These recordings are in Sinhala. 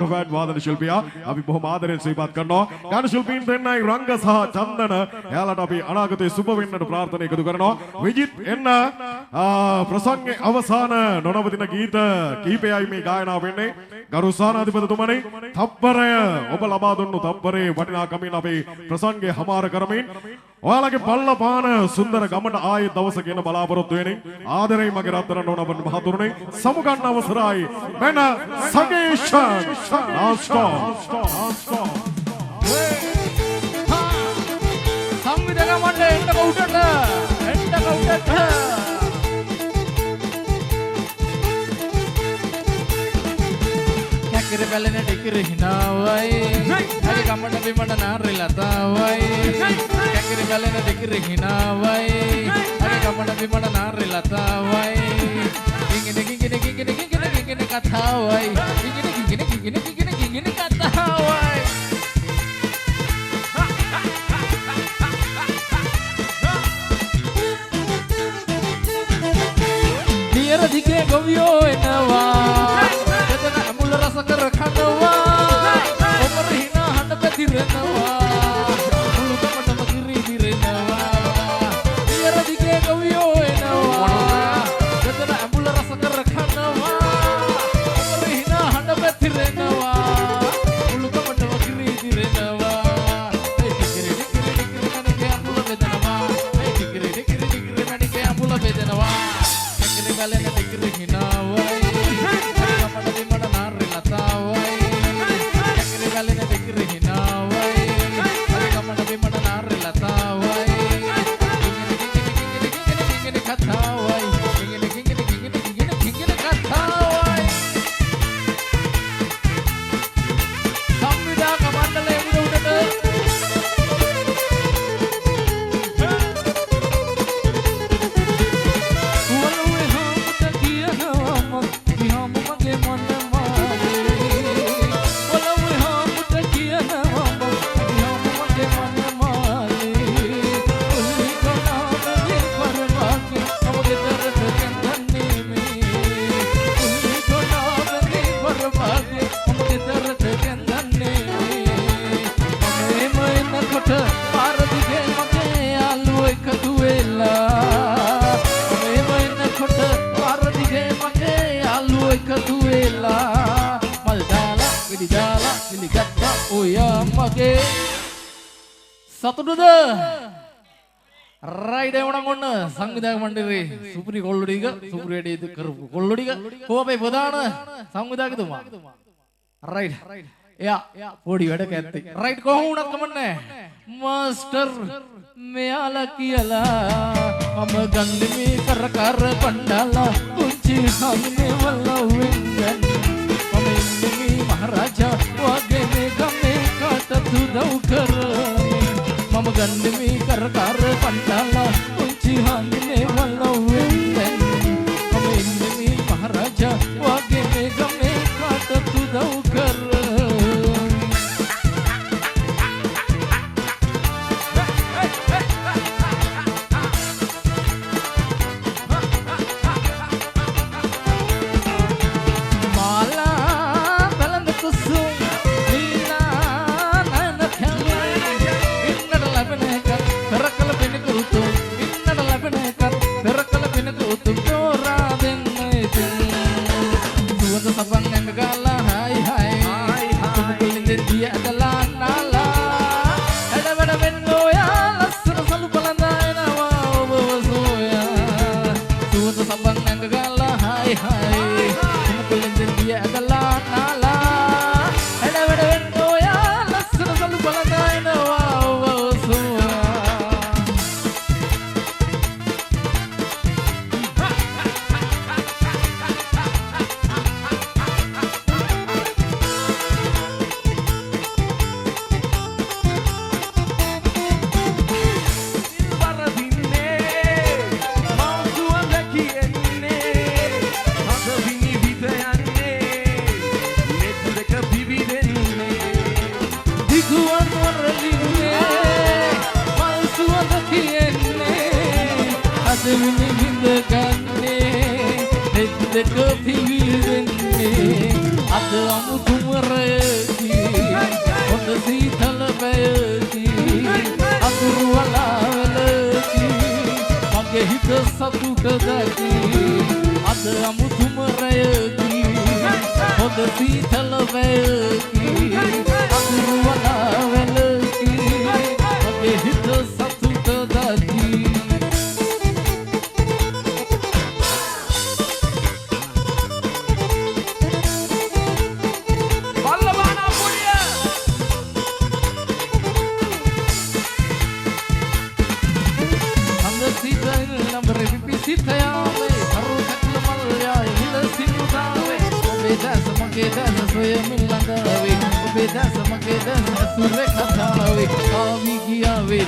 ලොක්කෆෑට් වාදන ශිල්පියා අපි බොහොම ආදරෙන් සිහිපත් කරනවා. ගාන ශිල්පීන් දෙන්නයි රංග සහ චන්දන. එයාලට අපි අනාගතයේ සුබ වෙන්නට ප්‍රාර්ථනා එකතු කරනවා. විජිත් එන්න ප්‍රසංගයේ අවසාන නොනවතින ගීත කීපයයි මේ ගායනා වෙන්නේ. ගරු සානාධිපතිතුමනි තප්පරය ඔබ ලබා දුන්නු තප්පරේ වටිනාකමින් අපි ප්‍රසංගය හමාර කරමින් ඔයාලගේ පල්ලපාන සුන්දර ගමන ආයේ දවසක එන බලාපොරොත්තු වෙනින් ආදරෙයි මගේ රත්තරන් ඕනබන් මහතුරුනේ සමුගන්න අවසරයි මෙන්න සගේෂන් නාස්ටෝ සංවිධාන මණ්ඩලය එන්න කවුටට කැකිරි බැලෙන ටිකිරි හිනාවයි හරි ගමන බිමන නාරිලතාවයි කැකිරි බැලෙන ටිකිරි හිනාවයි හරි ගමන බිමන නාරිලතාවයි කිංගින කතාවයි කිංගින කතාවයි නියර දිගේ ගොවියෝ එනවා රස කර කනවා ඔබර හිනා හඬ පැතිරෙනවා මුළු ගමටම කිරි දිරෙනවා නියර දිගේ ගොවියෝ එනවා දෙතන අඹුල රස කර කනවා ඔබර හිනා හඬ පැතිරෙනවා මුළු ගමටම කිරි දිරෙනවා ඒ ටිකිරි කණේ අඹුල බෙදනවා ඒ ටිකිරි කණේ අඹුල බෙදනවා ටිකිරි ගලන ටිකිරි හිනාවයි සතුටුද රයිඩ් එවනම් ඔන්න සංවිධායක මණ්ඩලයේ සුපිරි කොල්ලෝ ටික සුපිරියට ඉද කරපු කොල්ලෝ ටික කොහොමයි ප්‍රධාන සංවිධායකතුමා රයිඩ් එයා පොඩි වැඩ කැත්තේ රයිඩ් කොහොම වුණත් කමන්නේ මාස්ටර් මෙයාලා කියලා මම ගන්නේ මේ කරකර පණ්ඩාලා කුංචි හම්නේ වලවෙන් ගන්න මම ඉන්නේ මේ මහරජා වගේ මේ ගමේ කාටද උදව් කරන්නේ මම ගන්නේ මේ කරකර පණ්ඩාලා කුංචි හම්නේ වලවෙන් ගන්න මම ඉන්නේ මේ මහරජා වගේ මේ ගමේ කාටද උදව් කරන්නේ Dekat piwil dene, ada amu tumere. හිත සතුට දැකි අද අමුතුම රැයකි හොඳ සීතල වැයකි අඳුරු වනාවැලකි මගේ හිත සතුට දැකි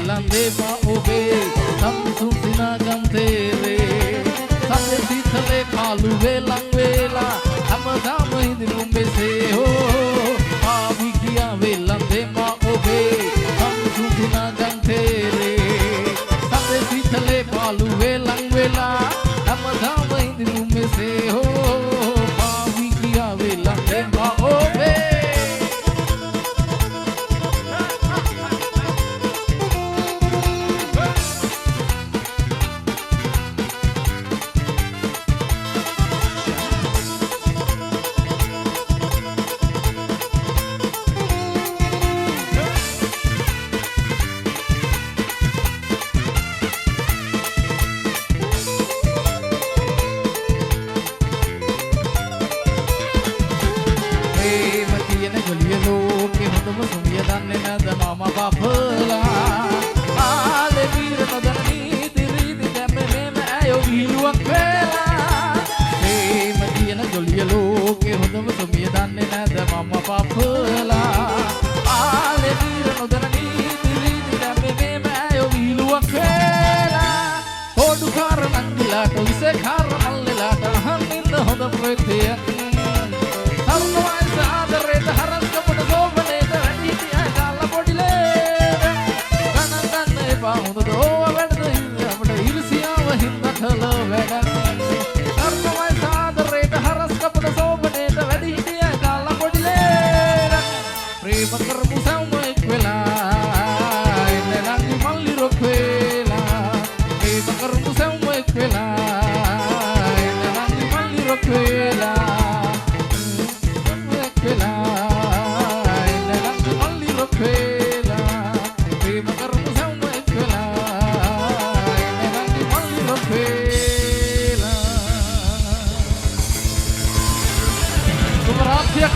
Lande ma obe samsung sinagam tere sade sithale palu velang vela amadam hindum be se ho avi kiya ve lande ma obe samsung sinagam tere sade sithale palu velang vela amadam hindum be se ho avi kiya ve lande ma obe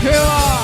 Keva